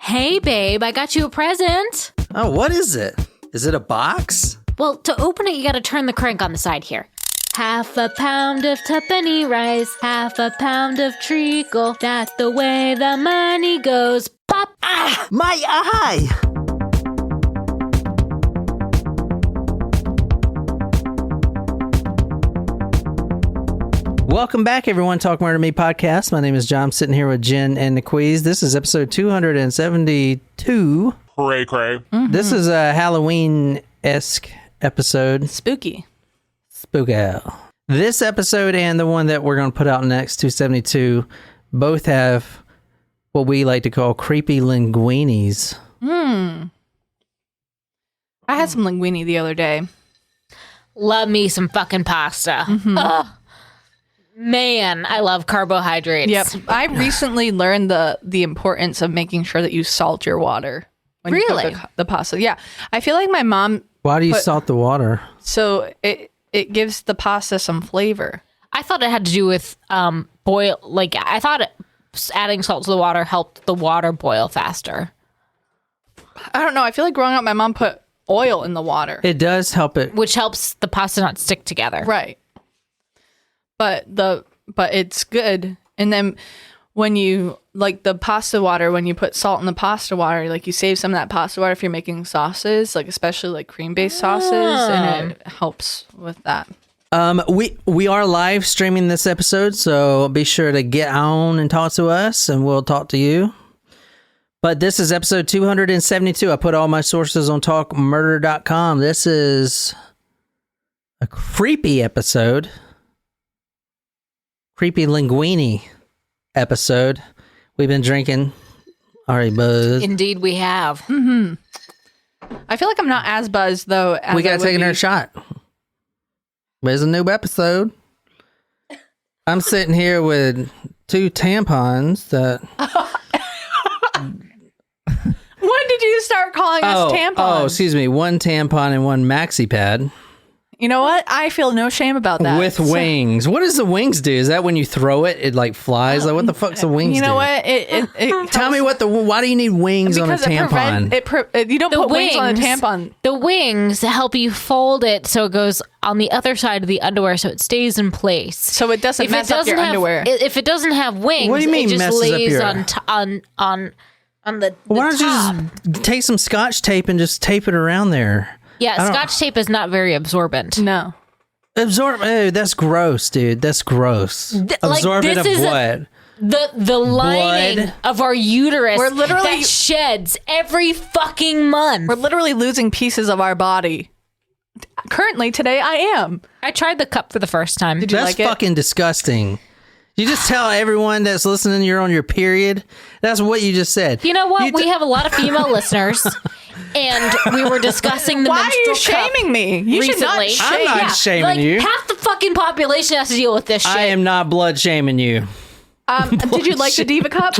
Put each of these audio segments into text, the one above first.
Hey, babe, I got you a present. Oh, what is it? Is it a box? Well, to open it, you gotta turn the crank on the side here. Half a pound of tuppenny rice, half a pound of treacle. That's the way the money goes. Pop! Ah, my eye! Welcome back, everyone. Talk Murder Me podcast. My name is John. I'm sitting here with Jen and Niquiz. This is episode 272. Hooray, cray. Mm-hmm. This is a Halloween-esque episode. Spooky. Spooky. This episode and the one that we're going to put out next, 272, both have what we like to call creepy linguinis. I had some linguine the other day. Love me some fucking pasta. Ugh. Man, I love carbohydrates. Yep. I recently learned the importance of making sure that you salt your water. When you cook the pasta. Yeah. I feel like my mom... Why do you salt the water? So it gives the pasta some flavor. I thought it had to do with boil. Like, I thought adding salt to the water helped the water boil faster. I don't know. I feel like growing up, my mom put oil in the water. It does help it. Which helps the pasta not stick together. Right. But it's good. And then when you like the pasta water, when you put salt in the pasta water, like you save some of that pasta water if you're making sauces, like especially like cream-based sauces, and it helps with that. We are live streaming this episode, so be sure to get on and talk to us, and we'll talk to you. But this is episode 272. I put all my sources on talkmurder.com. This is a creepy episode. Creepy linguine episode. We've been drinking. All right, buzz. Indeed, we have. Mm-hmm. I feel like I'm not as buzzed, though. As We got to take another shot. There's a new episode. I'm sitting here with 2 tampons that... When did you start calling us tampons? Oh, excuse me. 1 tampon and 1 maxi pad. You know what? I feel no shame about that. With wings. What does the wings do? Is that when you throw it, it like flies? Like, what the fuck's the wings do? You know what? It Tell me why do you need wings on a tampon? You don't put wings on a tampon. The wings help you fold it so it goes on the other side of the underwear so it stays in place. So it doesn't mess up your underwear. If it doesn't have wings, What do you mean it just messes up lays your- on the Why don't top. you just take some Scotch tape and just tape it around there? Yeah, Scotch tape is not very absorbent. No. Oh, that's gross, dude. That's gross. Absorbent of what? The lining Blood? of our uterus We're literally- that sheds every fucking month. We're literally losing pieces of our body. Currently, today, I am. I tried the cup for the first time. Did you That's like it? fucking disgusting. You just tell everyone that's listening you're on your period. That's what you just said. You know what? We have a lot of female listeners, and we were discussing the Why are you menstrual cup shaming me? You should not recently. shame. I'm not shaming you. Half the fucking population has to deal with this shit. I am not blood shaming you. Did you like the Diva Cup?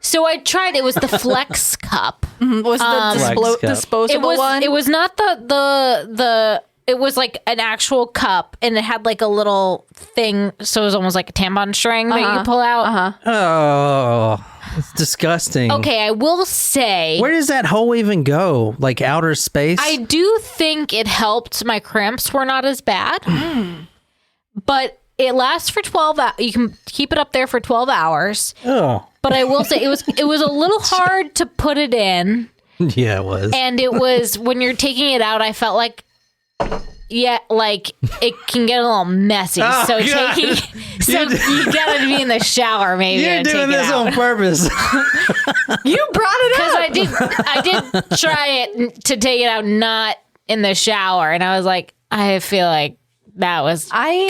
So I tried. It was the Flex Cup. Was the Flex cup. disposable one? It was not the. It was like an actual cup, and it had like a little thing, so it was almost like a tampon string that you could pull out. Oh, it's disgusting. Okay, I will say, Where does that hole even go? Like outer space? I do think it helped. My cramps were not as bad, but it lasts for 12 hours. You can keep it up there for 12 hours. Oh. But I will say it was a little hard to put it in, Yeah, it was. and it was when you're taking it out. I felt like. Yeah, like it can get a little messy. Oh, so God. you gotta be in the shower maybe. You're and take doing it this out. on purpose. You brought it Because up. I did try it to take it out not in the shower, and I was like, I feel like that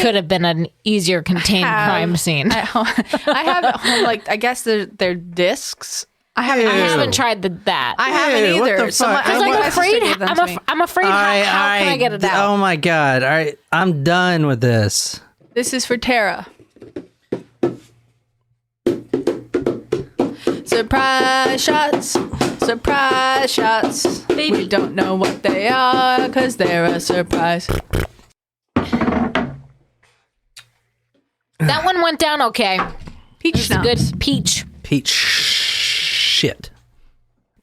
could have been an easier contained crime scene. I have at home, like, I guess they're discs. I haven't tried that. I haven't Ew, what either. the So fuck? Because my I'm sister afraid. gave them to me. I'm afraid. How can I get it out? Oh my God. All right. I'm done with this. This is for Tara. Surprise shots. Surprise shots. Baby. We don't know what they are because they're a surprise. That one went down okay. Peach It's a schnapps. good peach. Peach shit.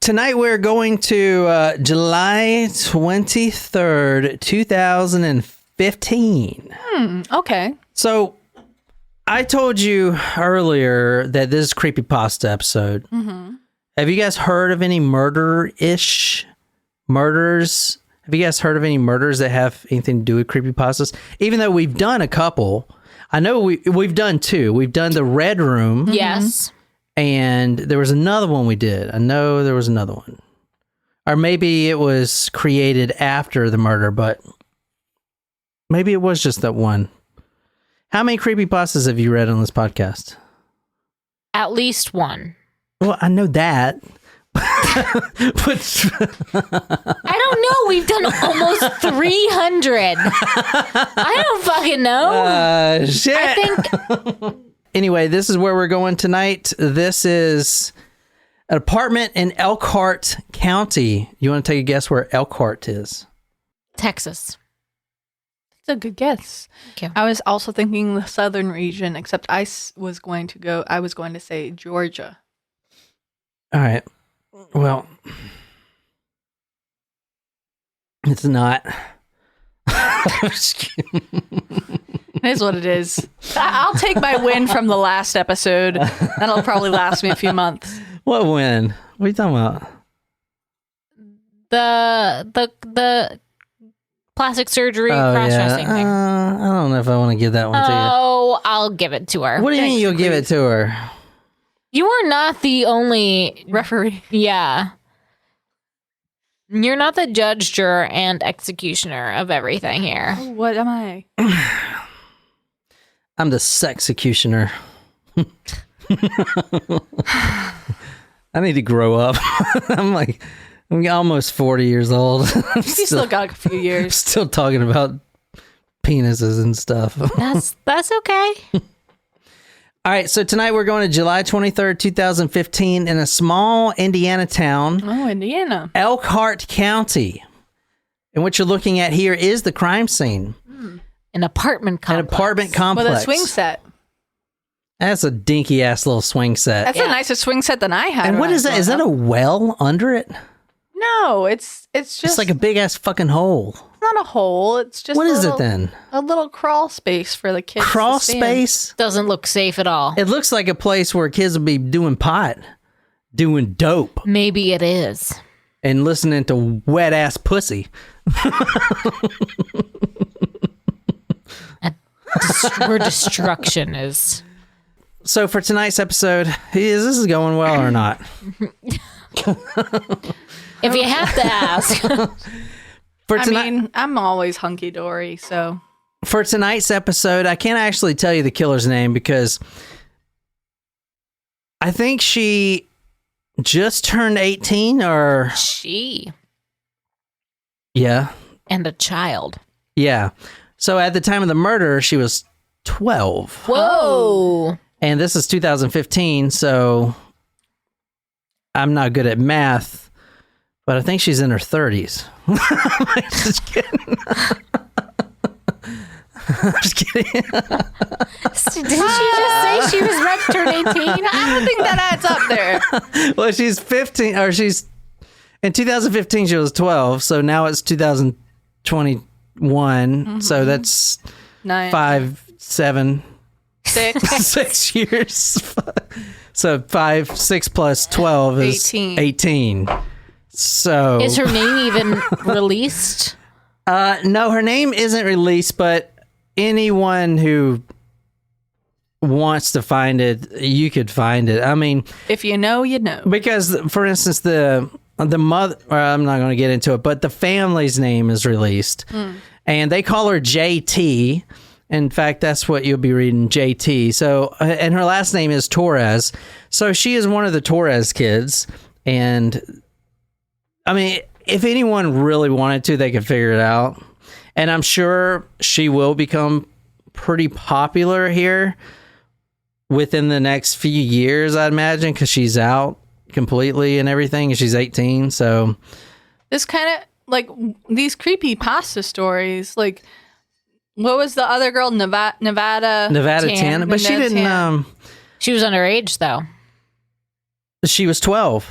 tonight we're going to July 23rd, 2015. Okay. So I told you earlier that this is a creepypasta episode. Mm-hmm. Have you guys heard of any murders? Have you guys heard of any murders that have anything to do with creepypastas? Even though we've done a couple. I know we've done two. We've done the Red Room. Yes. And there was another one we did. I know there was another one. Or maybe it was created after the murder, but maybe it was just that one. How many creepypastas have you read on this podcast? At least one. Well, I know that. But I don't know. We've done almost 300. I don't fucking know. Shit. I think... Anyway, this is where we're going tonight. This is an apartment in Elkhart County. You want to take a guess where Elkhart is? Texas. That's a good guess. Okay. I was also thinking the southern region, except I was going to say Georgia. All right. Well, it's not. It is what it is. I'll take my win from the last episode. That'll probably last me a few months. What win? What are you talking about? The plastic surgery cross-dressing thing. I don't know if I want to give that one to you. Oh, I'll give it to her. What do you mean you'll give it to her? You are not the only... Referee. Yeah. You're not the judge, juror, and executioner of everything here. What am I? I'm the sexecutioner. I need to grow up. I'm almost 40 years old. You still got a few years. Still talking about penises and stuff. That's okay. All right, so tonight we're going to July 23rd, 2015 in a small Indiana town. Oh, Indiana. Elkhart County. And what you're looking at here is the crime scene. An apartment complex. An apartment complex. With a swing set. That's a dinky ass little swing set. That's a nicer swing set than I had. And what is that? Is that a well under it? No, it's just... It's like a big ass fucking hole. It's not a hole. It's just What is it then? A little crawl space for the kids. Crawl to stand. space? Doesn't look safe at all. It looks like a place where kids would be doing pot, doing dope, Maybe it is. and listening to wet ass pussy. Where destruction is. So for tonight's episode, is this going well or not? If you have to ask. I'm always hunky dory, so. For tonight's episode, I can't actually tell you the killer's name because I think she just turned 18 or... She. Yeah. And a child. Yeah. So at the time of the murder, she was 12. Whoa. And this is 2015, so I'm not good at math, but I think she's in her 30s. Just kidding. I'm just kidding. Didn't she just say she was about to turn 18? I don't think that adds up there. Well, she's 15, or she's... In 2015, she was 12, so now it's 2021, so that's 9, 5, 7... 6. 6 years. So 5, 6 plus 12 is 18. So Is her name even released? No, her name isn't released, but anyone who wants to find it, you could find it. I mean, If you know, you know. because for instance, the mother, I'm not going to get into it, but the family's name is released, and they call her JT. In fact, that's what you'll be reading, JT. So, and her last name is Torres. So she is one of the Torres kids. And I mean, if anyone really wanted to, they could figure it out. And I'm sure she will become pretty popular here within the next few years, I'd imagine, because she's out completely and everything. And she's 18. So This kind of, like, these creepy pasta stories, like, what was the other girl? Nevada Tana. But she Nevada didn't, Tana. She was underage, though. she was 12.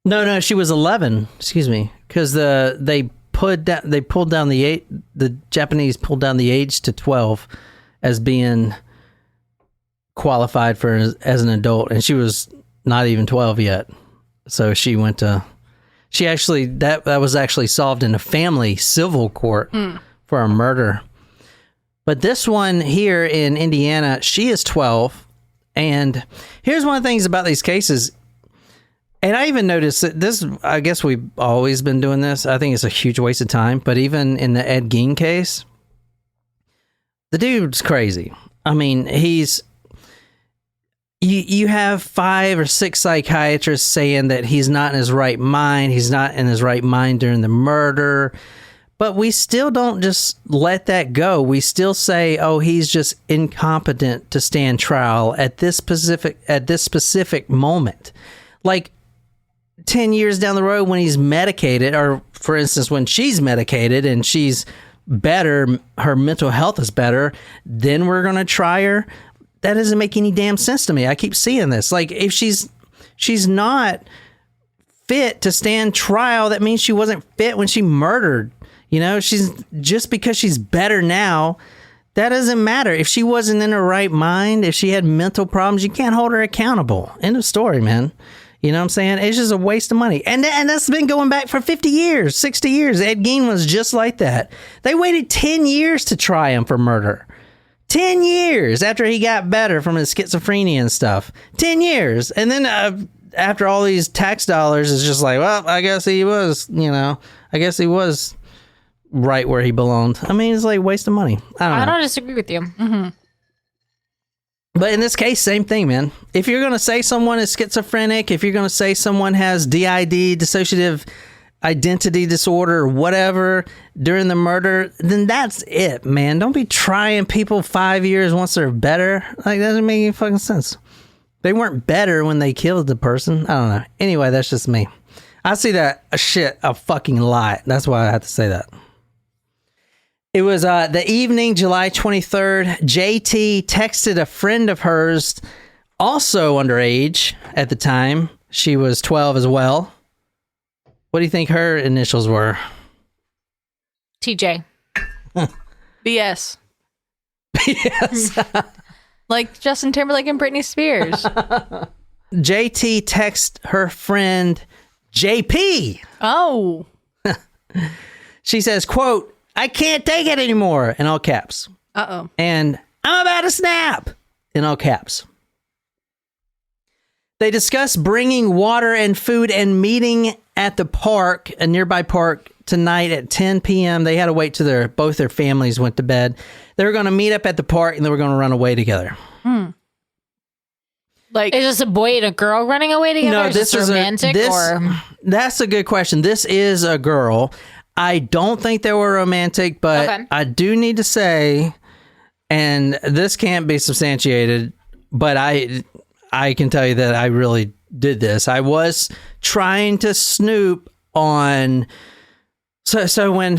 No, she was 11. Excuse me, because the Japanese pulled down the age to 12 as being qualified for as an adult, and she was not even 12 yet. So she went to. She actually that was actually solved in a family civil court for a murder. But this one here in Indiana, she is 12, and here's one of the things about these cases. And I even noticed that this, I guess we've always been doing this. I think it's a huge waste of time. But even in the Ed Gein case, the dude's crazy. I mean, you have 5 or 6 psychiatrists saying that he's not in his right mind. He's not in his right mind during the murder. But we still don't just let that go. We still say, oh, he's just incompetent to stand trial at this specific moment. Like 10 years down the road when he's medicated, or for instance, when she's medicated and she's better, her mental health is better, then we're going to try her. That doesn't make any damn sense to me. I keep seeing this. Like, if she's not fit to stand trial, that means she wasn't fit when she murdered. You know, she's just because she's better now, that doesn't matter. If she wasn't in her right mind, if she had mental problems, you can't hold her accountable. End of story, man. You know what I'm saying? It's just a waste of money. And that's been going back for 50 years, 60 years. Ed Gein was just like that. They waited 10 years to try him for murder. 10 years after he got better from his schizophrenia and stuff. 10 years. And then after all these tax dollars, it's just like, well, I guess he was right where he belonged. I mean, it's like a waste of money. I don't disagree with you. Mm-hmm. But in this case, same thing, man. If you're going to say someone is schizophrenic, if you're going to say someone has DID, dissociative identity disorder, or whatever, during the murder, then that's it, man. Don't be trying people 5 years once they're better. Like, that doesn't make any fucking sense. They weren't better when they killed the person. I don't know. Anyway, that's just me. I see that shit a fucking lot. That's why I have to say that. It was the evening, July 23rd. JT texted a friend of hers, also underage at the time. She was 12 as well. What do you think her initials were? TJ. BS. BS. Like Justin Timberlake and Britney Spears. JT texted her friend JP. Oh. She says, quote, "I can't take it anymore," in all caps. Uh-oh. And "I'm about to snap," in all caps. They discuss bringing water and food and meeting at the park, a nearby park, tonight at 10 p.m. They had to wait till both their families went to bed. They were going to meet up at the park and they were going to run away together. Like, is this a boy and a girl running away together? No, this is romantic. That's a good question. This is a girl. I don't think they were romantic, but okay. I do need to say, and this can't be substantiated, but I can tell you that I really did this. I was trying to snoop on. So when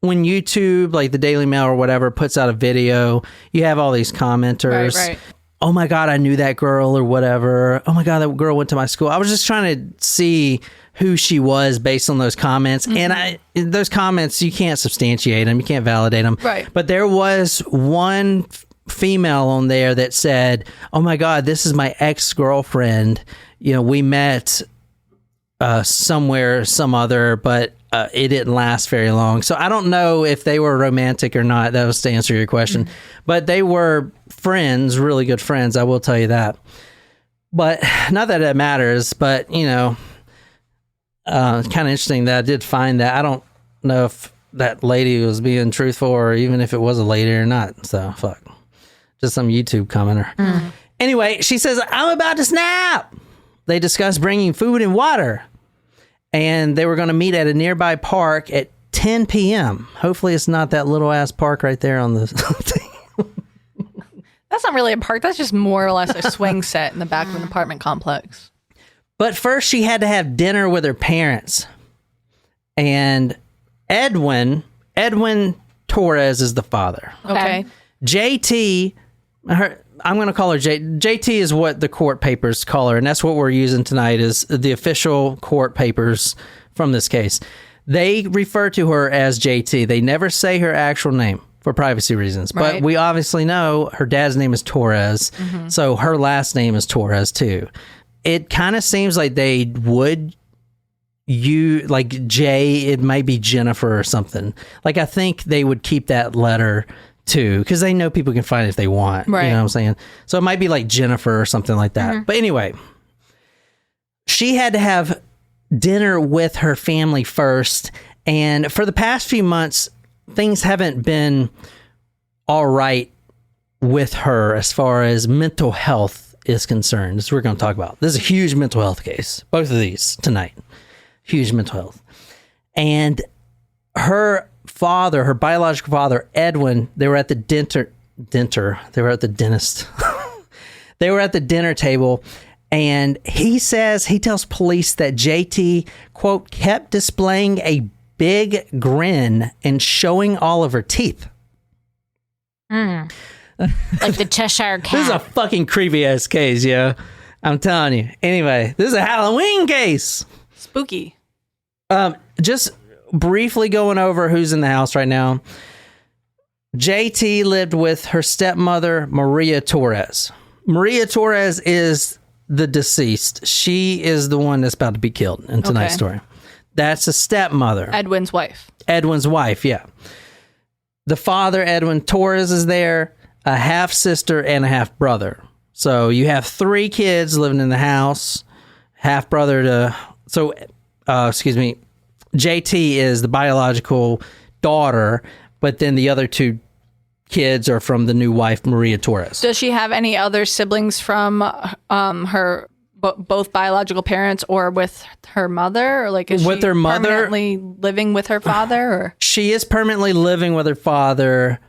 YouTube, like the Daily Mail or whatever, puts out a video, you have all these commenters. Right. Oh my God, I knew that girl or whatever. Oh my God, that girl went to my school. I was just trying to see who she was based on those comments. Mm-hmm. And those comments, you can't substantiate them. You can't validate them. Right. But there was one female on there that said, oh my God, this is my ex-girlfriend. You know, we met somewhere, some other, but it didn't last very long. So I don't know if they were romantic or not. That was to answer your question. Mm-hmm. But they were friends, really good friends. I will tell you that. But not that it matters, but, you know, it's kind of interesting that I did find that. I don't know if that lady was being truthful or even if it was a lady or not. So, fuck. Just some YouTube commenter. Mm. Anyway, she says, I'm about to snap. They discussed bringing food and water. And they were going to meet at a nearby park at 10 p.m. Hopefully it's not that little ass park right there on the thing. That's not really a park. That's just more or less a swing set in the back of an apartment complex. But first she had to have dinner with her parents. And Edwin Torres is the father. Okay. JT, I'm going to call her JT is what the court papers call her, and that's what we're using tonight is the official court papers from this case. They refer to her as JT. They never say her actual name for privacy reasons, but Right. we obviously know her dad's name is Torres, so her last name is Torres too. It kind of seems like they would like J, it might be Jennifer or something. Like I think they would keep that letter too, because they know people can find it if they want. Right. You know what I'm saying? So it might be like Jennifer or something like that. But anyway, she had to have dinner with her family first. And for the past few months, things haven't been all right with her as far as mental health is concerned. This is what we're going to talk about. This is a huge mental health case. Both of these tonight. Huge mental health. And her father, her biological father, Edwin, they were at the they were at the dentist. They were at the dinner table, and he tells police that JT, quote, kept displaying a big grin and showing all of her teeth. Like the Cheshire Cat. This is a fucking creepy ass case, yo. I'm telling you. Anyway, this is a Halloween case. Spooky. Just briefly going over who's in the house right now. JT lived with her stepmother, Maria Torres. Maria Torres is the deceased. She is the one that's about to be killed in tonight's story. That's a stepmother. Edwin's wife. Edwin's wife, yeah. The father, Edwin Torres, is there, a half sister and a half brother. So you have 3 kids living in the house, half brother to. So, JT is the biological daughter, but then the other 2 kids are from the new wife, Maria Torres. Does she have any other siblings from her both biological parents or with her mother? Or like, is with she her mother, permanently living with her father? Or? She is permanently living with her father,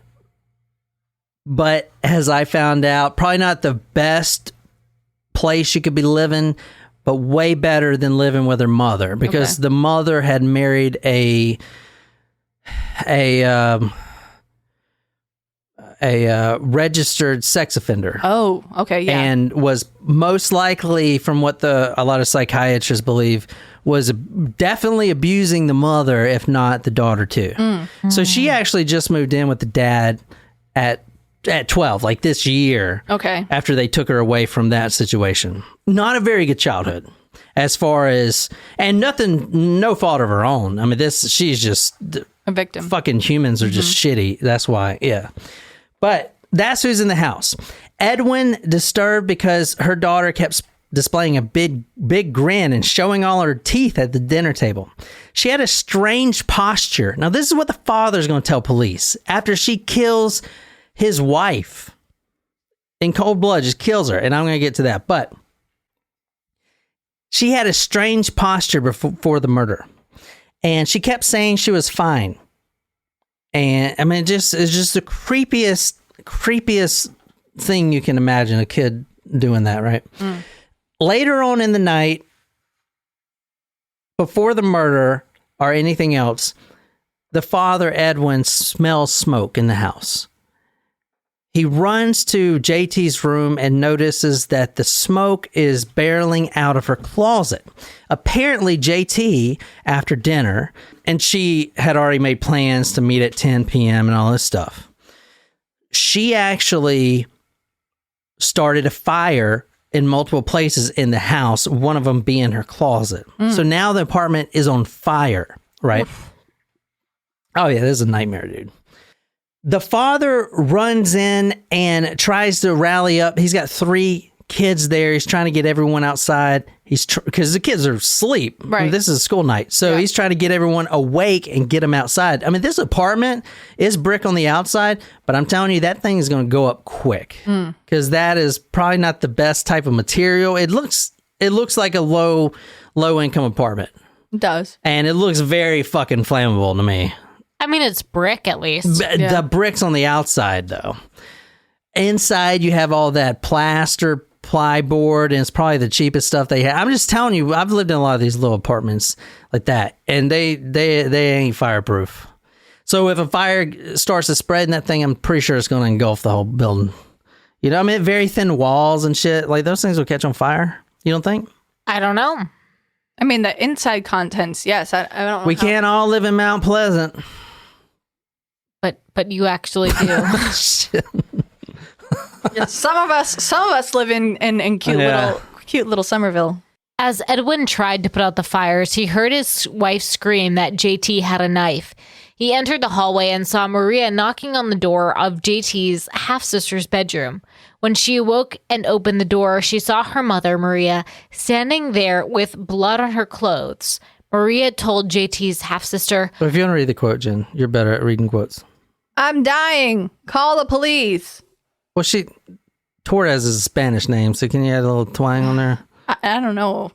but as I found out, probably not the best place she could be living, but way better than living with her mother, because the mother had married a registered sex offender. Oh, okay, yeah. And was most likely, from what a lot of psychiatrists believe, was definitely abusing the mother, if not the daughter too. So she actually just moved in with the dad at 12, like this year. Okay. After they took her away from that situation. Not a very good childhood. As far as, and no fault of her own. I mean, she's just A victim. Fucking humans are just shitty. That's why, yeah. But that's who's in the house. Edwin disturbed because her daughter kept displaying a big grin and showing all her teeth at the dinner table. She had a strange posture. Now, this is what the father's going to tell police. After she kills his wife in cold blood, just kills her. And I'm going to get to that. But she had a strange posture before the murder. And she kept saying she was fine. And I mean, it's just the creepiest thing you can imagine, a kid doing that, right? Later on in the night, before the murder or anything else, the father, Edwin, smells smoke in the house. He runs to JT's room and notices that the smoke is barreling out of her closet. Apparently, JT, after dinner, and she had already made plans to meet at 10 p.m. and all this stuff, she actually started a fire in multiple places in the house, one of them being her closet. So now the apartment is on fire, right? Oh, yeah, this is a nightmare, dude. The father runs in and tries to rally up. He's got 3 kids there. He's trying to get everyone outside. Because the kids are asleep. Right. I mean, this is school night. So he's trying to get everyone awake and get them outside. I mean, this apartment is brick on the outside, but I'm telling you, that thing is going to go up quick. Because that is probably not the best type of material. It looks like a low income apartment. It does. And it looks very fucking flammable to me. I mean, it's brick at least. The bricks on the outside, though. Inside, you have all that plaster, plyboard, and it's probably the cheapest stuff they have. I'm just telling you, I've lived in a lot of these little apartments like that, and they ain't fireproof. So if a fire starts to spread in that thing, I'm pretty sure it's going to engulf the whole building. You know, I mean, very thin walls and shit. Like, those things will catch on fire. You don't think? I don't know. I mean, the inside contents, yes. I don't know. We can't all live in Mount Pleasant. But you actually do. Shit. Yeah, some of us live in cute little Somerville. As Edwin tried to put out the fires, he heard his wife scream that JT had a knife. He entered the hallway and saw Maria knocking on the door of JT's half-sister's bedroom. When she awoke and opened the door, she saw her mother, Maria, standing there with blood on her clothes. Maria told JT's half-sister, But if you want to read the quote, Jen, you're better at reading quotes. I'm dying. Call the police. Well, Torres is a Spanish name, so can you add a little twang on there? I don't know.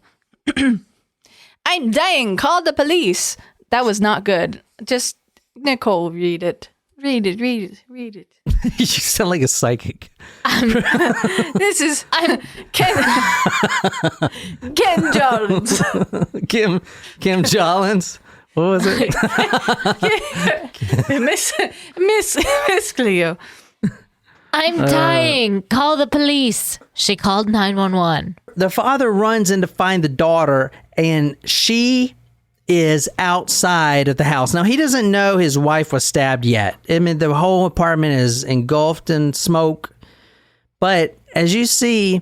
I'm dying. Call the police. That was not good. Just, Nicole, read it. Read it. You sound like a psychic. This is Ken Jones. Kim Jollins. What was it? Miss Cleo. I'm dying. Call the police. She called 911. The father runs in to find the daughter, and she is outside of the house. Now, he doesn't know his wife was stabbed yet. I mean, the whole apartment is engulfed in smoke. But as you see,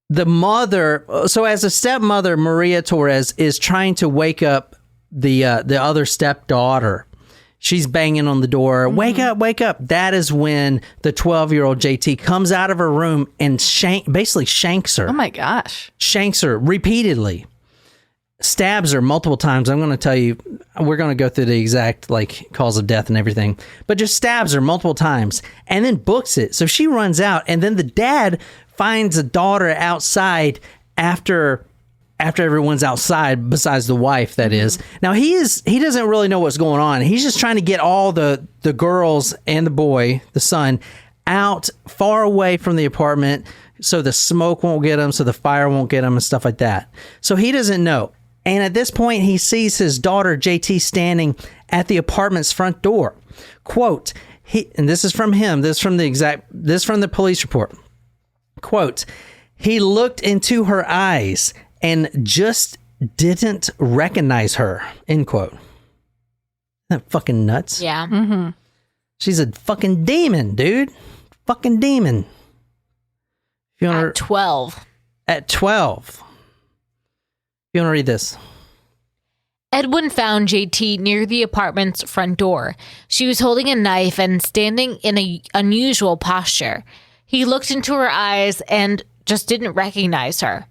the mother, so as a stepmother, Maria Torres is trying to wake up the other stepdaughter. She's banging on the door. Wake up, wake up. That is when the 12-year-old JT comes out of her room and basically shanks her. Oh my gosh. Shanks her repeatedly. Stabs her multiple times. I'm going to tell you, we're going to go through the exact cause of death and everything, but just stabs her multiple times and then books it. So she runs out, and then the dad finds the daughter outside after everyone's outside, besides the wife, that is. Now he doesn't really know what's going on. He's just trying to get all the girls and the boy, the son, out far away from the apartment so the smoke won't get him, so the fire won't get him and stuff like that. So he doesn't know. And at this point, he sees his daughter, JT, standing at the apartment's front door. Quote, and this is from him, this is from the police report. Quote, he looked into her eyes and just didn't recognize her, end quote. Isn't that fucking nuts? Yeah. Mm-hmm. She's a fucking demon, dude. Fucking demon. If you want At 12. At 12. You want to read this? Edwin found JT near the apartment's front door. She was holding a knife and standing in an unusual posture. He looked into her eyes and just didn't recognize her.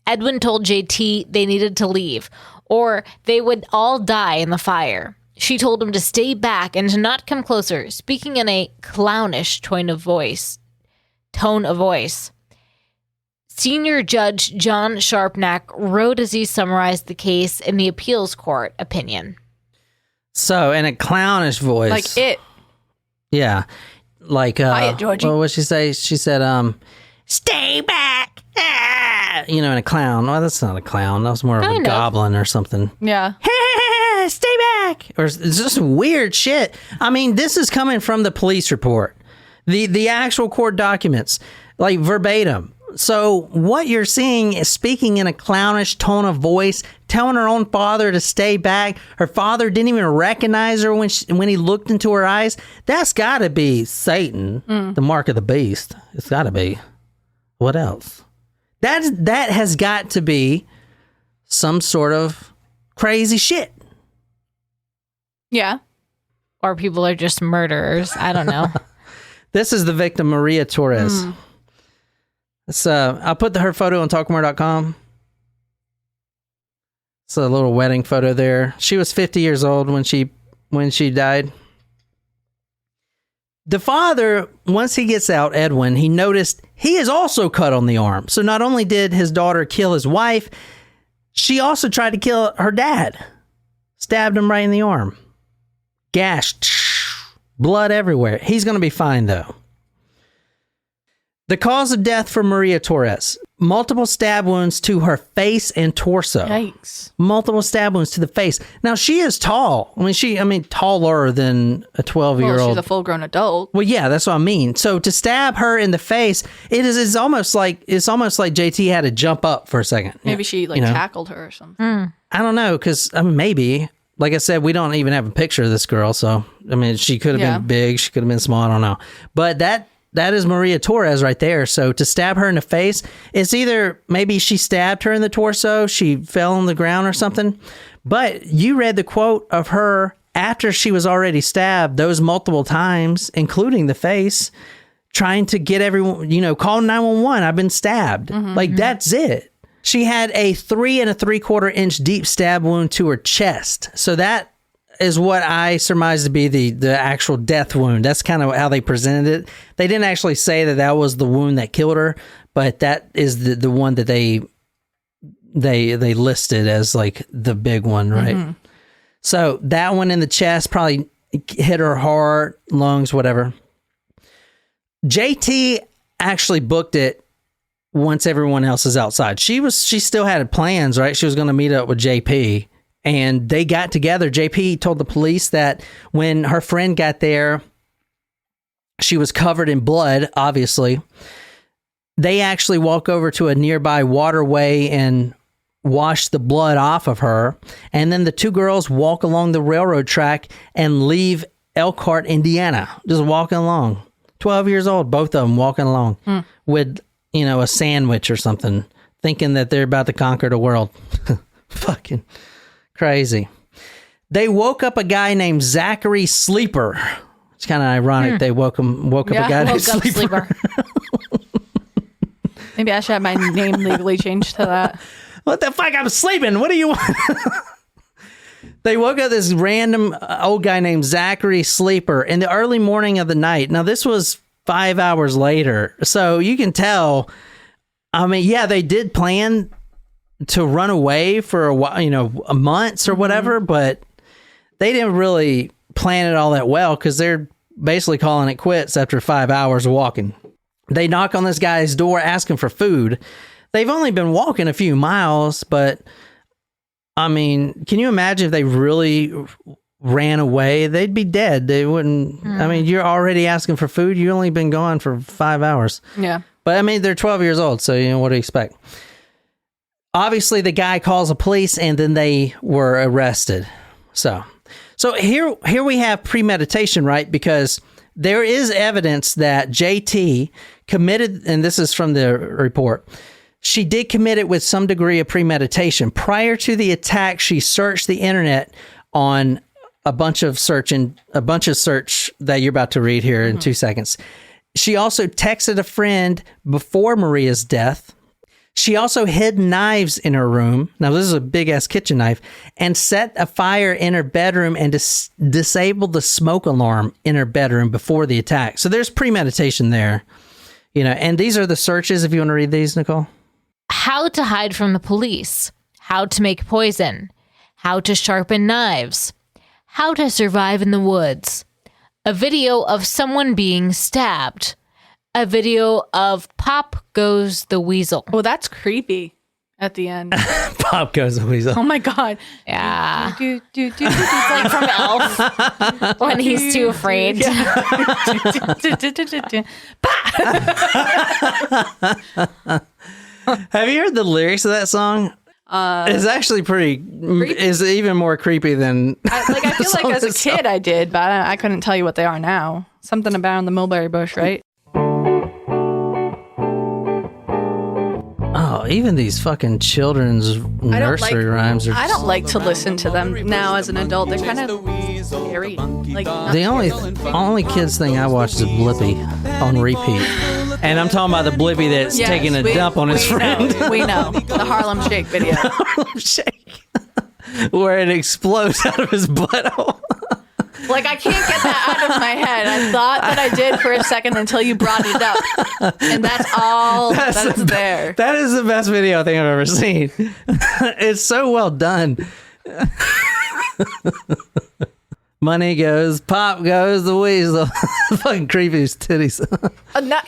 Edwin told JT they needed to leave, or they would all die in the fire. She told him to stay back and to not come closer, speaking in a clownish tone of voice. Senior Judge John Sharpnack wrote as he summarized the case in the appeals court opinion. So, in a clownish voice. Like it. Yeah. Like, Quiet, Georgie. what did she say? She said, stay back. Ah! You know, in a clown. Well, that's not a clown. That was more of a goblin or something. Yeah. Stay back. Or it's just weird shit. I mean, this is coming from the police report. The actual court documents. Like, verbatim. So what you're seeing is speaking in a clownish tone of voice, telling her own father to stay back. Her father didn't even recognize her when he looked into her eyes. That's got to be Satan, the mark of the beast. It's got to be. What else? That has got to be some sort of crazy shit. Yeah. Or people are just murderers. I don't know. This is the victim, Maria Torres. I'll put her photo on talkmore.com. It's a little wedding photo there. She was 50 years old when she died. The father, once he gets out, Edwin, he noticed he is also cut on the arm. So not only did his daughter kill his wife, she also tried to kill her dad. Stabbed him right in the arm. Gashed. Blood everywhere. He's going to be fine, though. The cause of death for Maria Torres: multiple stab wounds to her face and torso. Yikes. Multiple stab wounds to the face. Now, she is tall. I mean, taller than a 12-year-old. Well, she's a full-grown adult. Well, yeah, that's what I mean. So to stab her in the face, it's almost like JT had to jump up for a second. Maybe she tackled her or something. I don't know, because maybe. Like I said, we don't even have a picture of this girl. So, I mean, she could have been big. She could have been small. I don't know. But that is Maria Torres right there. So to stab her in the face, it's either maybe she stabbed her in the torso, she fell on the ground or something. But you read the quote of her after she was already stabbed those multiple times, including the face, trying to get everyone, call 911. I've been stabbed. That's it. She had a 3 3/4 inch deep stab wound to her chest. So that is what I surmise to be the actual death wound. That's kind of how they presented it. They didn't actually say that was the wound that killed her, but that is the one that they listed as like the big one, right? Mm-hmm. So that one in the chest probably hit her heart, lungs, whatever. JT actually booked it once everyone else is outside. She still had plans, right? She was going to meet up with JP, and they got together. JP told the police that when her friend got there, she was covered in blood, obviously. They actually walk over to a nearby waterway and wash the blood off of her. And then the two girls walk along the railroad track and leave Elkhart, Indiana, just walking along. 12 years old, both of them walking along with a sandwich or something, thinking that they're about to conquer the world. Fucking crazy. They woke up a guy named Zachary Sleeper. It's kind of ironic. They woke up a guy named Sleeper. Maybe I should have my name legally changed to that. What the fuck? I'm sleeping. What do you want? They woke up this random old guy named Zachary Sleeper in the early morning of the night. Now, this was 5 hours later. So you can tell, I mean, yeah, they did plan to run away for a while, months or whatever, but they didn't really plan it all that well because they're basically calling it quits after 5 hours of walking. They knock on this guy's door asking for food. They've only been walking a few miles, but I mean, can you imagine if they really ran away? They'd be dead. They wouldn't. I mean, you're already asking for food. You've only been gone for 5 hours. Yeah. But I mean, they're 12 years old. So, what do you expect? Obviously, the guy calls the police and then they were arrested. So here we have premeditation, right? Because there is evidence that JT committed, and this is from the report, she did commit it with some degree of premeditation. Prior to the attack, she searched the internet on a bunch of search that you're about to read here in 2 seconds. She also texted a friend before Maria's death. She also hid knives in her room. Now, this is a big-ass kitchen knife. And set a fire in her bedroom and disabled the smoke alarm in her bedroom before the attack. So there's premeditation there. And these are the searches, if you want to read these, Nicole. How to hide from the police. How to make poison. How to sharpen knives. How to survive in the woods. A video of someone being stabbed. A video of Pop Goes the Weasel. Oh, that's creepy at the end. Pop Goes the Weasel. Oh my God. Yeah. It's like from Elf when he's too afraid. Have you heard the lyrics of that song? It's actually is even more creepy than... I feel like as a kid I did, but I couldn't tell you what they are now. Something about the mulberry bush, right? Oh, even these fucking children's nursery rhymes are... I don't like to listen to them now as an adult. They're kind of scary. The only kids thing I watch is Blippi on repeat. And I'm talking about the Blippi that's taking a dump on his friend. We know. The Harlem Shake video. Harlem Shake. Where it explodes out of his butthole. I can't get that out of my head. I thought that I did for a second until you brought it up. And that's all that's there. That is the best video I think I've ever seen. It's so well done. Money goes, pop goes the weasel. Fucking creepy as titties.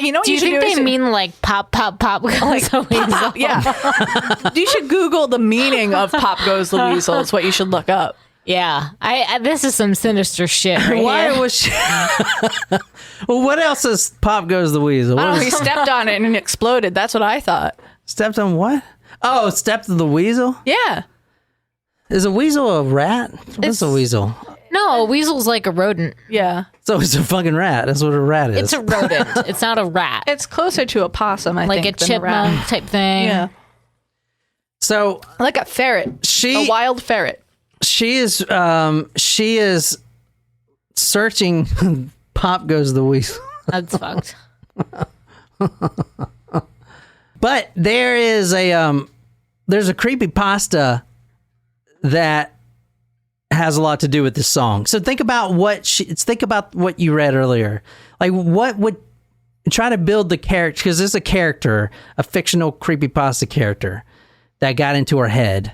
You know what Do you think they mean like pop, pop, pop? Like pop, yeah. You should Google the meaning of pop goes the weasel. It's what you should look up. Yeah, I this is some sinister shit. Right Why here. was she? Well, what else is pop goes the weasel? I What don't know. is- He stepped on it and it exploded. That's what I thought. Stepped on what? Oh, stepped on the weasel? Yeah. Is a weasel a rat? What's It's- a weasel? No, a weasel's like a rodent. Yeah. So it's a fucking rat. That's what a rat is. It's a rodent. It's not a rat. It's closer to a possum, I Like think, a than a rat. chipmunk type thing. Yeah. So Like a ferret. she A wild ferret. she is searching pop goes the weasel. That's fucked. But there is there's a creepypasta that has a lot to do with this song. So think about what you read earlier. Like what would try to build the character, because there's a character, a fictional creepypasta character that got into her head.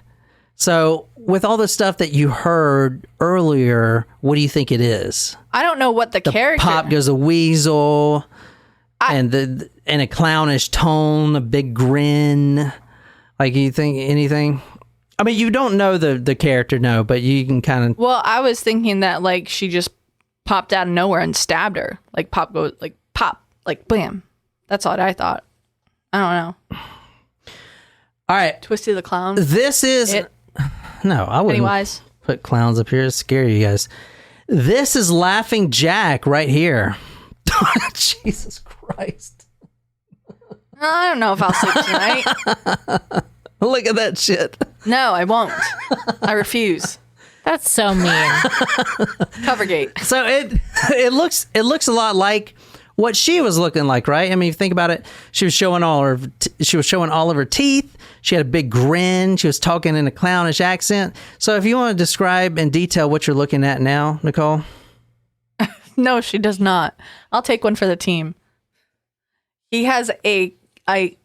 So with all the stuff that you heard earlier, what do you think it is? I don't know what the character. Pop goes a weasel, and a clownish tone, a big grin. Like, you think anything? I mean, you don't know the character, no, but you can kind of. Well, I was thinking that like she just popped out of nowhere and stabbed her. Like pop goes like pop, like bam. That's what I thought. I don't know. All right, Twisty the Clown. this is It. no, I wouldn't Pennywise. put clowns up here to scare you guys. This is Laughing Jack right here. Jesus Christ! I don't know if I'll sleep tonight. Look at that shit. No, I won't. I refuse. That's so mean. Covergate. So it looks a lot like what she was looking like, right? I mean, if you think about it, she was showing all of her teeth. She had a big grin. She was talking in a clownish accent. So if you want to describe in detail what you're looking at now, Nicole. No, she does not. I'll take one for the team. He has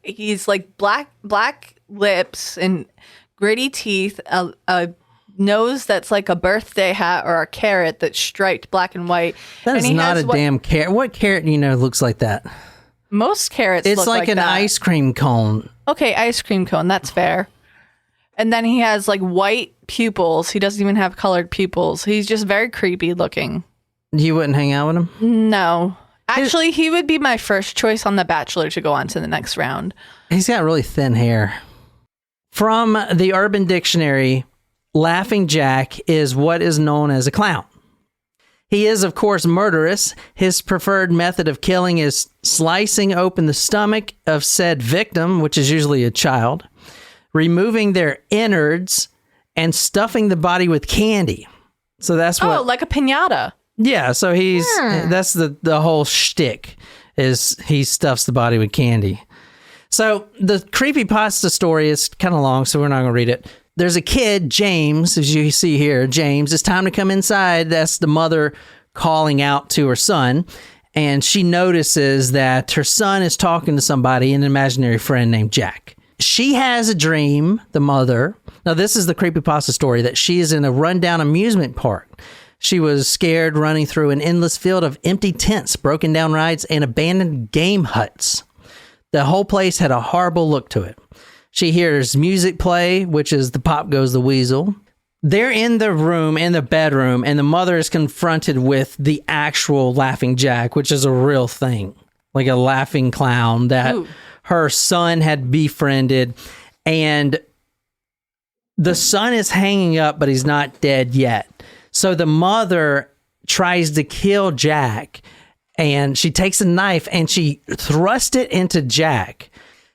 he's like black lips and gritty teeth, a nose that's like a birthday hat or a carrot that's striped black and white. That is And he not has a damn carrot. What carrot do you know looks like that? Most carrots It's look like an that. ice cream cone. Okay, ice cream cone. That's fair. And then he has like white pupils. He doesn't even have colored pupils. He's just very creepy looking. You wouldn't hang out with him? No. Actually, he would be my first choice on The Bachelor to go on to the next round. He's got really thin hair. From the Urban Dictionary, Laughing Jack is what is known as a clown. He is, of course, murderous. His preferred method of killing is slicing open the stomach of said victim, which is usually a child, removing their innards, and stuffing the body with candy. So that's what... Oh, like a piñata. Yeah, so that's the whole shtick, is he stuffs the body with candy. So the creepypasta story is kind of long, so we're not going to read it. There's a kid, James, as you see here. James, it's time to come inside. That's the mother calling out to her son. And she notices that her son is talking to somebody, an imaginary friend named Jack. She has a dream, the mother. Now, this is the creepypasta story, that she is in a rundown amusement park. She was scared running through an endless field of empty tents, broken down rides, and abandoned game huts. The whole place had a horrible look to it. She hears music play, which is the Pop Goes the Weasel. They're in the room, in the bedroom, and the mother is confronted with the actual Laughing Jack, which is a real thing. Like a laughing clown that her son had befriended. And the son is hanging up, but he's not dead yet. So the mother tries to kill Jack, and she takes a knife and she thrusts it into Jack.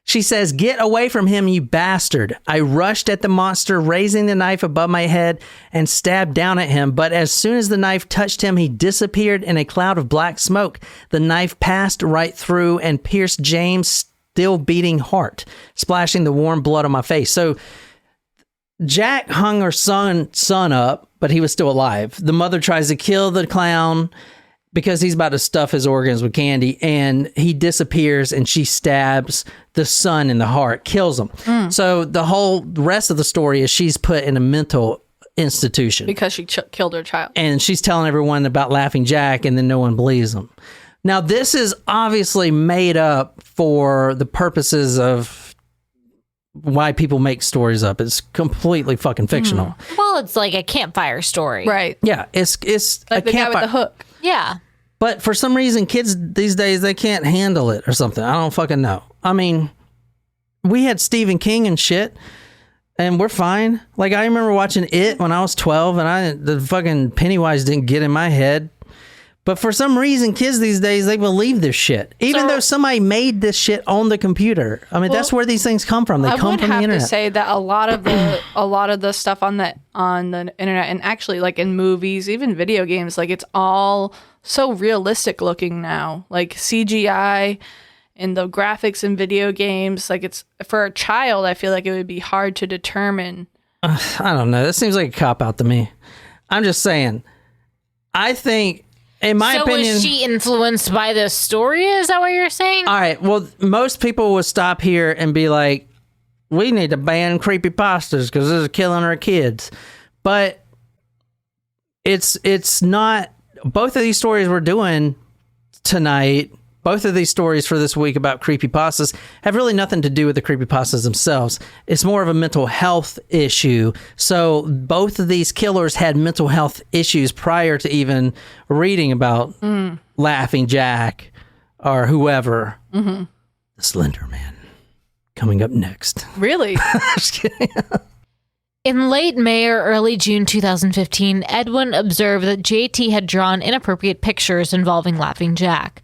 She says, "Get away from him, you bastard." I rushed at the monster, raising the knife above my head and stabbed down at him. But as soon as the knife touched him, he disappeared in a cloud of black smoke. The knife passed right through and pierced James' still beating heart, splashing the warm blood on my face. So Jack hung her son up, but he was still alive. The mother tries to kill the clown because he's about to stuff his organs with candy, and he disappears, and she stabs the son in the heart, kills him. So the whole rest of the story is she's put in a mental institution. Because she killed her child. And she's telling everyone about Laughing Jack, and then no one believes them. Now, this is obviously made up for the purposes of why people make stories up. It's completely fucking fictional. Well, it's like a campfire story. Right. Yeah, it's Like the guy with the hook. Yeah. But for some reason, kids these days, they can't handle it or something. I don't fucking know. I mean, we had Stephen King and shit, and we're fine. Like, I remember watching It when I was 12, and the fucking Pennywise didn't get in my head. But for some reason, kids these days, they believe this shit. Even though somebody made this shit on the computer. I mean, that's where these things come from. They come from the internet. I would have to say that a lot of the stuff on the internet, and actually like in movies, even video games, like it's all so realistic looking now. Like CGI and the graphics in video games, like it's for a child, I feel like it would be hard to determine. I don't know. That seems like a cop-out to me. I'm just saying. I think... In my opinion, was she influenced by this story? Is that what you're saying? All right. Well, most people would stop here and be like, we need to ban creepypastas because this is killing our kids. But it's not. Both of these stories we're doing tonight, both of these stories for this week about creepypastas have really nothing to do with the creepypastas themselves. It's more of a mental health issue. So both of these killers had mental health issues prior to even reading about Laughing Jack or whoever. The Slender Man. Coming up next. Really? Just kidding. In late May or early June 2015, Edwin observed that JT had drawn inappropriate pictures involving Laughing Jack.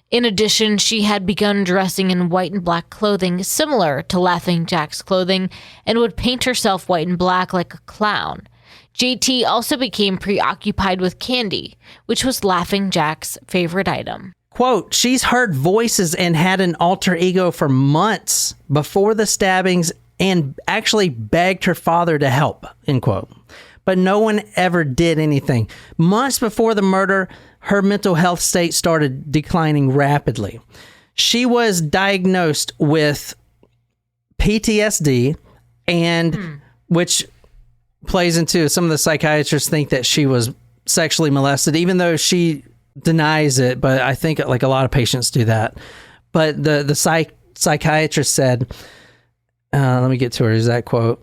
In addition, she had begun dressing in white and black clothing similar to Laughing Jack's clothing and would paint herself white and black like a clown. JT also became preoccupied with candy, which was Laughing Jack's favorite item. Quote, she's heard voices and had an alter ego for months before the stabbings and actually begged her father to help, end quote. But no one ever did anything. Months before the murder, her mental health state started declining rapidly. She was diagnosed with PTSD, and which plays into some of the psychiatrists think that she was sexually molested, even though she denies it. But I think like a lot of patients do that. But the psychiatrist said, let me get to her exact quote.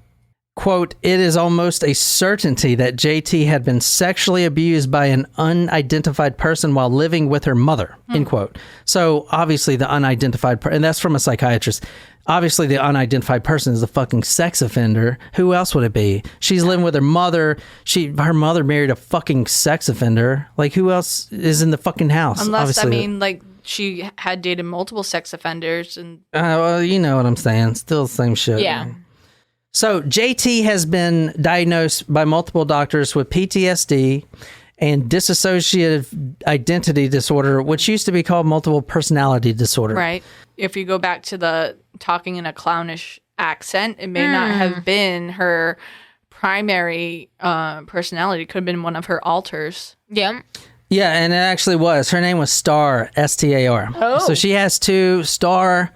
Quote, it is almost a certainty that JT had been sexually abused by an unidentified person while living with her mother, end quote. So obviously the unidentified person, and that's from a psychiatrist. Obviously the unidentified person is the fucking sex offender. Who else would it be? She's living with her mother. Her mother married a fucking sex offender. Like, who else is in the fucking house? Unless, obviously. I mean, like, she had dated multiple sex offenders and... well, you know what I'm saying. Still the same shit. Yeah. So JT has been diagnosed by multiple doctors with PTSD and dissociative identity disorder, which used to be called multiple personality disorder. Right. If you go back to the talking in a clownish accent, it may not have been her primary personality. It could have been one of her alters. Yeah. Yeah, and it actually was. Her name was Star, S-T-A-R. Oh. So she has two. Star,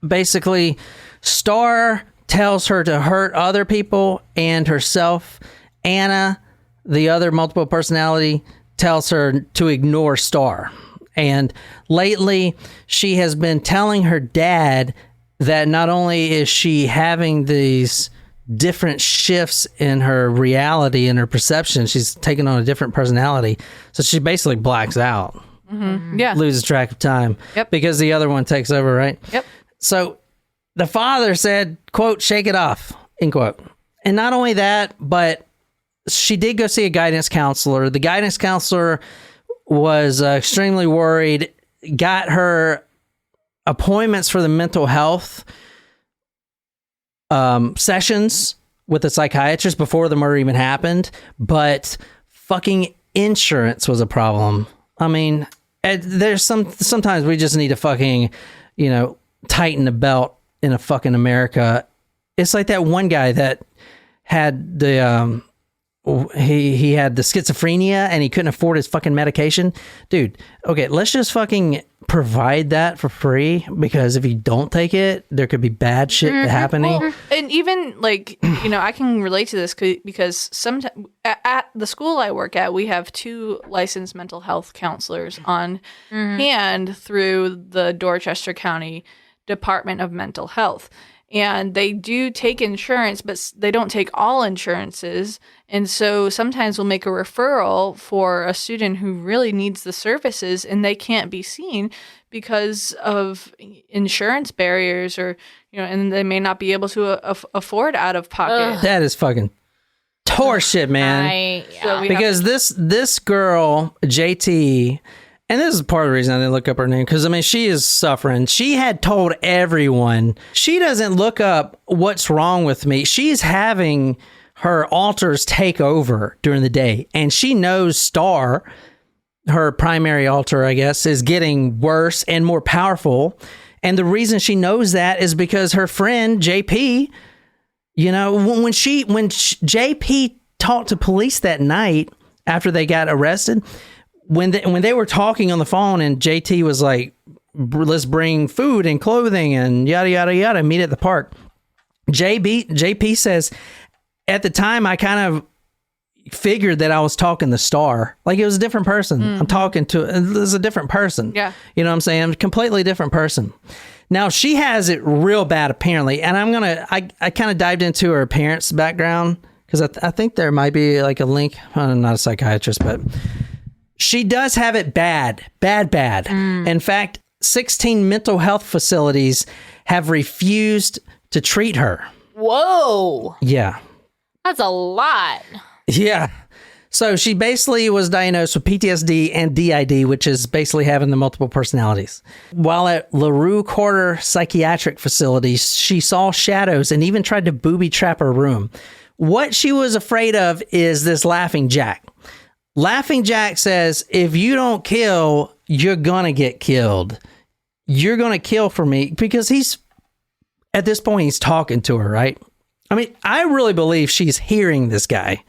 basically, Star tells her to hurt other people and herself. Anna, the other multiple personality, tells her to ignore Star. And lately, she has been telling her dad that not only is she having these different shifts in her reality and her perception, she's taking on a different personality. So she basically blacks out. Yeah. Loses track of time. Yep. Because the other one takes over, right? Yep. So the father said, quote, shake it off, end quote. And not only that, but she did go see a guidance counselor. The guidance counselor was extremely worried, got her appointments for the mental health sessions with a psychiatrist before the murder even happened, but fucking insurance was a problem. I mean, there's sometimes we just need to fucking, tighten the belt in a fucking America. It's like that one guy that had the he had the schizophrenia and he couldn't afford his fucking medication. Dude, okay, let's just fucking provide that for free, because if you don't take it, there could be bad shit happening. Well, and even like, I can relate to this because sometimes at the school I work at, we have 2 licensed mental health counselors on hand through the Dorchester County Department of Mental Health. And they do take insurance, but they don't take all insurances. And so sometimes we'll make a referral for a student who really needs the services and they can't be seen because of insurance barriers, or, and they may not be able to afford out of pocket. That is fucking horseshit, man. Because this girl, JT, and this is part of the reason I didn't look up her name, because, she is suffering. She had told everyone. She doesn't look up what's wrong with me. She's having her alters take over during the day. And she knows Star, her primary alter, I guess, is getting worse and more powerful. And the reason she knows that is because her friend, JP, when JP talked to police that night after they got arrested, when they were talking on the phone and JT was like, let's bring food and clothing and yada, yada, yada, meet at the park. JP says, at the time, I kind of figured that I was talking to Star. Like, it was a different person. I'm talking to, it was a different person. Yeah. You know what I'm saying? I'm a completely different person. Now, she has it real bad, apparently. And I kind of dived into her parents' background, because I think there might be like a link. I'm not a psychiatrist, but she does have it bad. In fact, 16 mental health facilities have refused to treat her. Whoa. Yeah. That's a lot. Yeah. So she basically was diagnosed with PTSD and DID, which is basically having the multiple personalities. While at LaRue Quarter Psychiatric Facility, she saw shadows and even tried to booby trap her room. What she was afraid of is this Laughing Jack. Laughing Jack says, if you don't kill, you're going to get killed. You're going to kill for me, because at this point, he's talking to her, right? I really believe she's hearing this guy,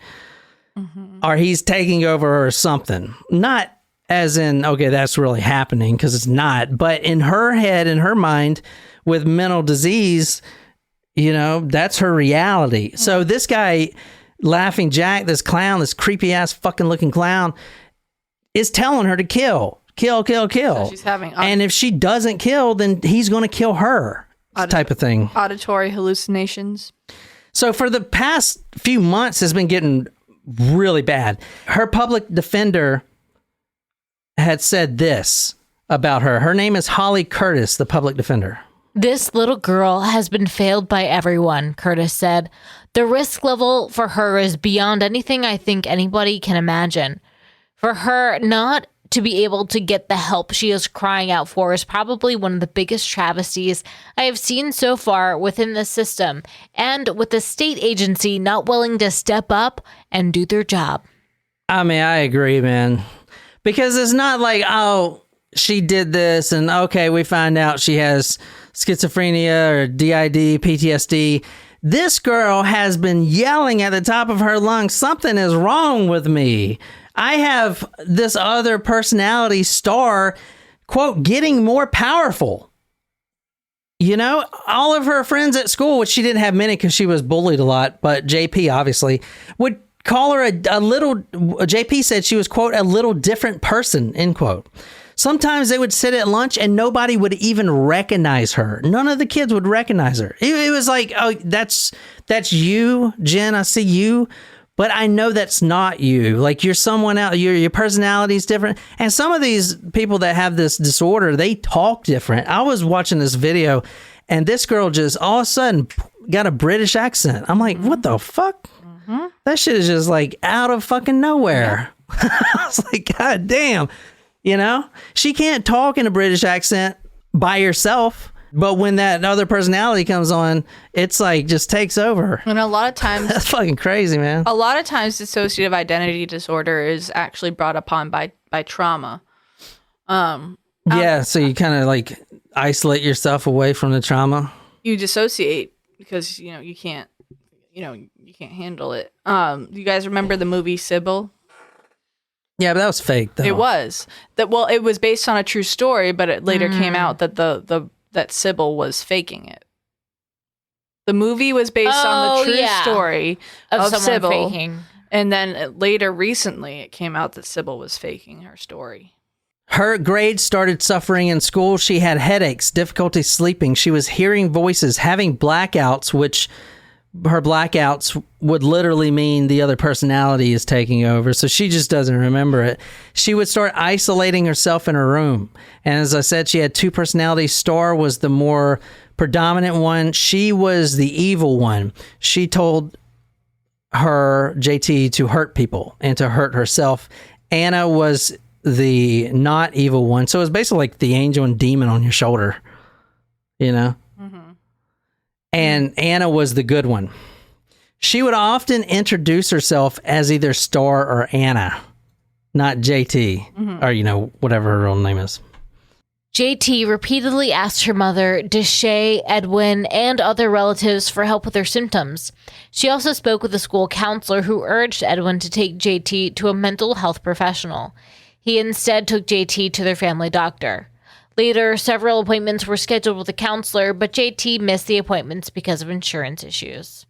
or he's taking over or something. Not as in, okay, that's really happening, because it's not. But in her head, in her mind, with mental disease, that's her reality. So this guy, Laughing Jack, this clown, this creepy ass fucking looking clown, is telling her to kill. So she's having and if she doesn't kill, then he's going to kill her, type of thing. Auditory hallucinations. So for the past few months, it's been getting really bad. Her public defender had said this about her. Her name is Holly Curtis, the public defender. This little girl has been failed by everyone, Curtis said. The risk level for her is beyond anything I think anybody can imagine. For her not to be able to get the help she is crying out for is probably one of the biggest travesties I have seen so far within the system, and with the state agency not willing to step up and do their job. I agree, man. Because it's not like, oh, she did this and okay, we find out she has schizophrenia or DID, PTSD. This girl has been yelling at the top of her lungs, something is wrong with me. I have this other personality, Star, quote, getting more powerful. All of her friends at school, which she didn't have many because she was bullied a lot, but JP obviously would call her a little, JP said she was, quote, a little different person, end quote. Sometimes they would sit at lunch and nobody would even recognize her. None of the kids would recognize her. It was like, oh, that's you, Jen, I see you. But I know that's not you. Like, you're someone else. Your personality is different. And some of these people that have this disorder, they talk different. I was watching this video, and this girl just all of a sudden got a British accent. I'm like, what the fuck? That shit is just like out of fucking nowhere. Yeah. I was like, God damn. She can't talk in a British accent by herself. But when that other personality comes on, it's like just takes over. And a lot of times, that's fucking crazy, man. A lot of times, dissociative identity disorder is actually brought upon by trauma. Yeah, so you kind of like isolate yourself away from the trauma. You dissociate because you can't handle it. You guys remember the movie Sybil? Yeah, but that was fake, though. It was. It was based on a true story, but it later came out that that Sybil was faking it. The movie was based on the true story of Sybil. Faking. And then recently, it came out that Sybil was faking her story. Her grades started suffering in school. She had headaches, difficulty sleeping. She was hearing voices, having blackouts, which her blackouts would literally mean the other personality is taking over. So she just doesn't remember it. She would start isolating herself in her room. And as I said, she had two personalities. Star was the more predominant one. She was the evil one. She told her, JT, to hurt people and to hurt herself. Anna was the not evil one. So it was basically like the angel and demon on your shoulder, you know? And Anna was the good one. She would often introduce herself as either Star or Anna, not JT, or, whatever her real name is. JT repeatedly asked her mother, Deshay, Edwin, and other relatives for help with her symptoms. She also spoke with a school counselor who urged Edwin to take JT to a mental health professional. He instead took JT to their family doctor. Later, several appointments were scheduled with a counselor, but JT missed the appointments because of insurance issues.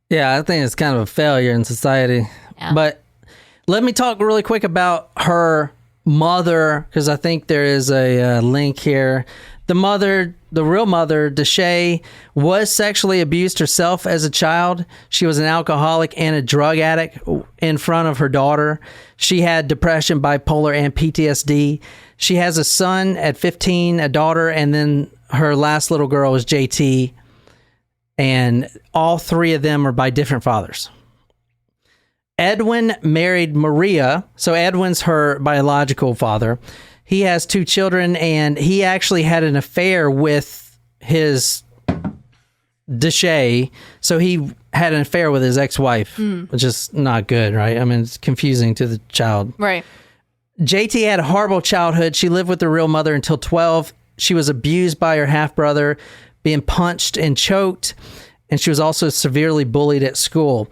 Yeah, I think it's kind of a failure in society. Yeah. But let me talk really quick about her mother, because I think there is a link here. The real mother, Deshay, was sexually abused herself as a child. She was an alcoholic and a drug addict in front of her daughter. She had depression, bipolar, and PTSD. She has a son at 15, a daughter, and then her last little girl is JT. And all three of them are by different fathers. Edwin married Maria. So Edwin's her biological father. He has two children, and he actually had an affair with his Deshay. So he had an affair with his ex-wife, which is not good, right? I mean, it's confusing to the child. Right. JT had a horrible childhood. She lived with her real mother until 12. She was abused by her half-brother, being punched and choked, and she was also severely bullied at school.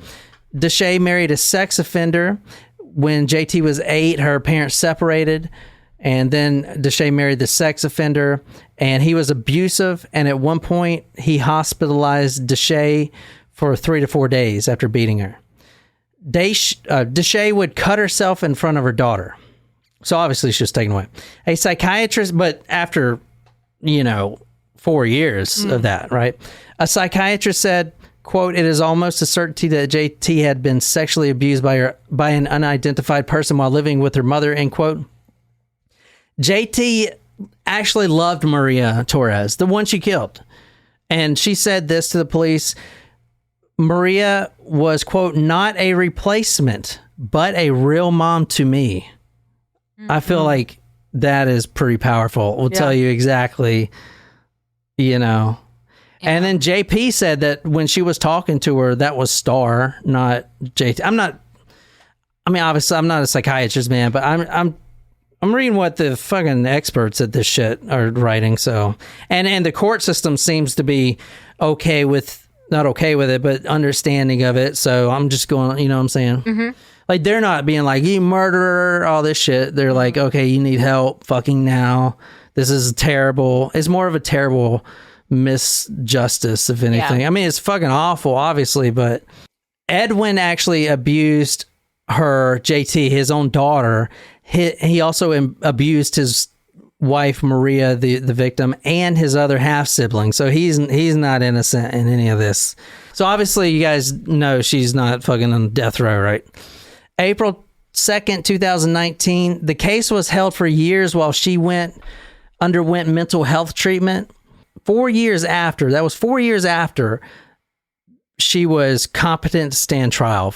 Deshay married a sex offender. When JT was 8, her parents separated, and then Deshay married the sex offender, and he was abusive, and at one point, he hospitalized Deshay for 3 to 4 days after beating her. Deshay would cut herself in front of her daughter. So obviously she was taken away. A psychiatrist, but after, 4 years of that, right? A psychiatrist said, quote, "It is almost a certainty that JT had been sexually abused by an unidentified person while living with her mother," end quote. JT actually loved Maria Torres, the one she killed. And she said this to the police: "Maria was, quote, not a replacement, but a real mom to me." I feel like that is pretty powerful. We'll tell you exactly, Yeah. And then JP said that when she was talking to her, that was Star, not JT. Obviously I'm not a psychiatrist, man, but I'm reading what the fucking experts at this shit are writing. So, and the court system seems to be not okay with it, but understanding of it. So I'm just going, you know what I'm saying? Mm-hmm. Like, they're not being like, you murderer, all this shit. They're like, okay, you need help fucking now. This is terrible. It's more of a terrible misjustice, if anything. Yeah. I mean, it's fucking awful, obviously, but Edwin actually abused her, JT, his own daughter. He also abused his wife, Maria, the victim, and his other half-sibling. So he's not innocent in any of this. So obviously, you guys know she's not fucking on death row, right? April 2nd, 2019, the case was held for years while she underwent mental health treatment. 4 years after, that was 4 years after, she was competent to stand trial.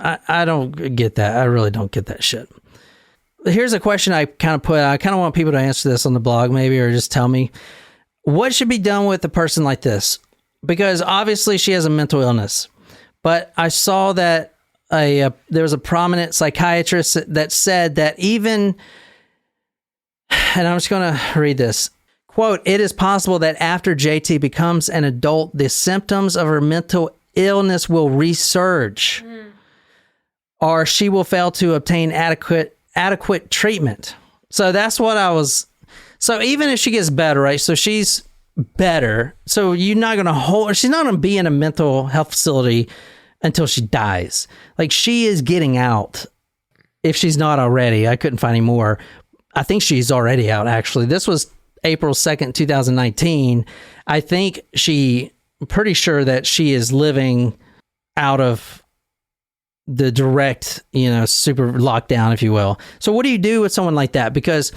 I don't get that. I really don't get that shit. Here's a question I kind of want people to answer this on the blog maybe, or just tell me. What should be done with a person like this? Because obviously she has a mental illness. But I saw that there was a prominent psychiatrist that said that even, and I'm just going to read this, quote, "It is possible that after JT becomes an adult, the symptoms of her mental illness will resurge." or she will fail to obtain adequate treatment. So that's what I was. So even if she gets better, right? So she's better. So you're not going to hold. She's not going to be in a mental health facility until she dies. Like, she is getting out. If she's not already, I couldn't find any more. I think she's already out. Actually, this was April 2nd, 2019. I think pretty sure that she is living out of the direct, super lockdown, if you will. So what do you do with someone like that? Because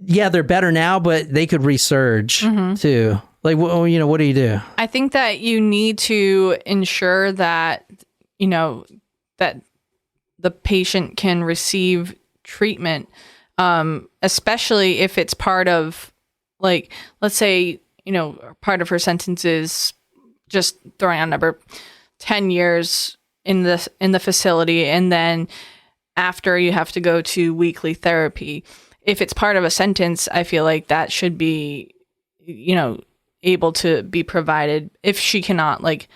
yeah, they're better now, but they could resurge too. Like, what do you do? I think that you need to ensure that, that the patient can receive treatment, especially if it's part of, like, let's say, part of her sentence is, just throwing out a number, 10 years in the facility, and then after you have to go to weekly therapy. If it's part of a sentence, I feel like that should be, able to be provided. If she cannot, like,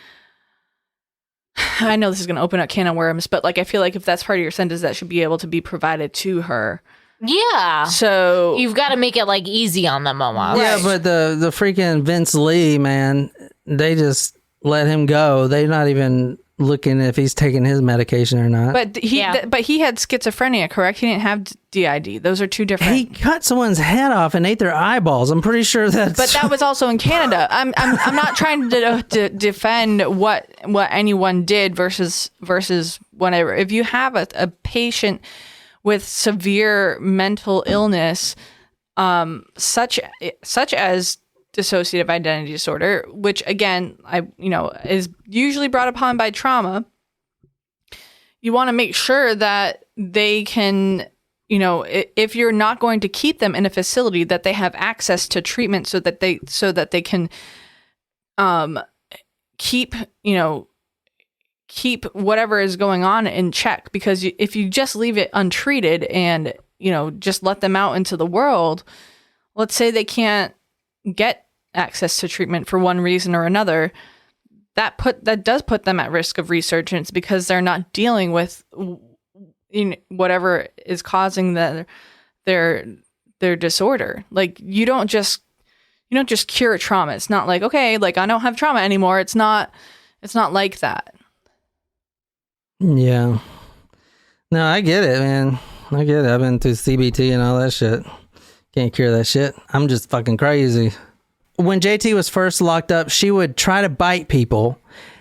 I know this is going to open up a can of worms, but like, I feel like if that's part of your sentence, that should be able to be provided to her. Yeah. So you've got to make it like easy on them almost. Yeah, but the freaking Vince Lee, man, they just let him go. They're not even looking if he's taking his medication or not. But he had schizophrenia, correct? He didn't have DID. Those are two different. He cut someone's head off and ate their eyeballs. I'm pretty sure that's. But that was also in Canada. I'm not trying to defend what anyone did versus whatever. If you have a patient with severe mental illness, such as dissociative identity disorder, which again, is usually brought upon by trauma, you want to make sure that they can, if you're not going to keep them in a facility, that they have access to treatment so that they can keep whatever is going on in check. Because if you just leave it untreated and, just let them out into the world, let's say they can't get access to treatment for one reason or another, that does put them at risk of resurgence, because they're not dealing with whatever is causing their disorder. Like, you don't just cure trauma. It's not like, okay, like, I don't have trauma anymore. It's not like that. Yeah. No, I get it, man. I get it. I've been through CBT and all that shit. Can't cure that shit. I'm just fucking crazy. When JT was first locked up, she would try to bite people.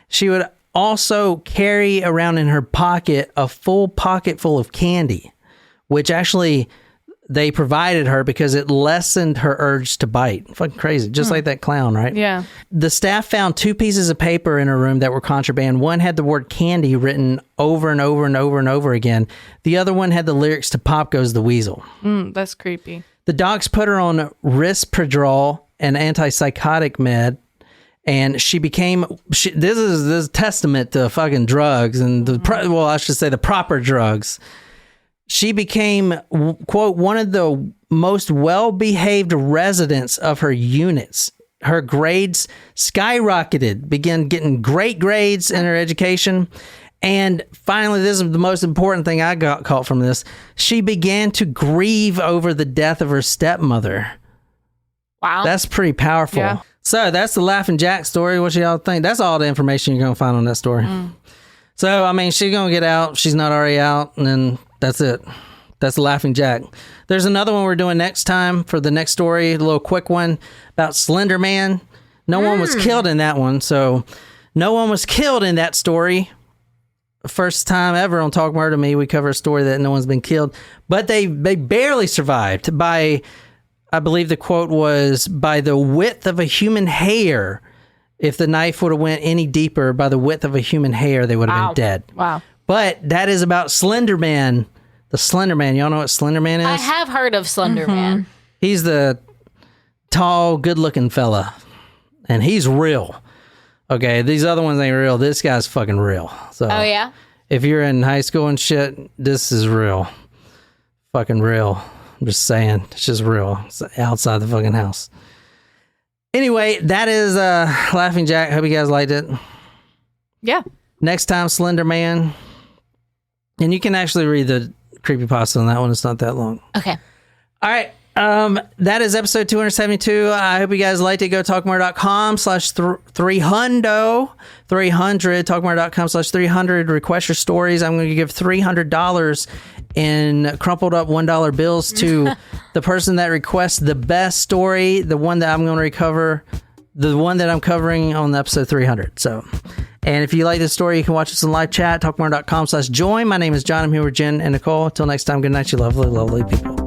She would also carry around in her pocket a full pocket full of candy, which actually they provided her because it lessened her urge to bite. Fucking crazy. Just like that clown, right? Yeah. The staff found 2 pieces of paper in her room that were contraband. One had the word candy written over and over and over and over again. The other one had the lyrics to Pop Goes the Weasel. That's creepy. The docs put her on Risperdal, an antipsychotic med, and she became. This is testament to fucking drugs and I should say the proper drugs. She became, quote, one of the most well-behaved residents of her units. Her grades skyrocketed, began getting great grades in her education. And finally, this is the most important thing I got caught from this. She began to grieve over the death of her stepmother. Wow. That's pretty powerful. Yeah. So that's the Laughing Jack story. What y'all think? That's all the information you're going to find on that story. So, I mean, she's going to get out. She's not already out. And then that's it. That's the Laughing Jack. There's another one we're doing next time for the next story. A little quick one about Slender Man. No one was killed in that one. So no one was killed in that story. First time ever on Talk Murder Me, we cover a story that no one's been killed. But they barely survived by, I believe the quote was, by the width of a human hair. If the knife would have went any deeper, by the width of a human hair, they would have been dead. Wow. But that is about Slender Man. The Slender Man. Y'all know what Slender Man is? I have heard of Slender Man. He's the tall, good-looking fella. And he's real. Okay, these other ones ain't real. This guy's fucking real. So Oh, yeah? if you're in high school and shit, this is real. Fucking real. I'm just saying. It's just real. It's outside the fucking house. Anyway, that is Laughing Jack. Hope you guys liked it. Yeah. Next time, Slender Man. And you can actually read the creepypasta on that one. It's not that long. Okay. All right. That is episode 272. I hope you guys liked it. Go talkmore.com/300, talkmore.com/300. Request your stories. I'm going to give $300 in crumpled up $1 bills to the person that requests the best story, the one that I'm going to recover, the one that I'm covering on episode 300. So, and if you like this story, you can watch us in live chat, talkmore.com/join. My name is John. I'm here with Jen and Nicole. Until next time, good night, you lovely, lovely people.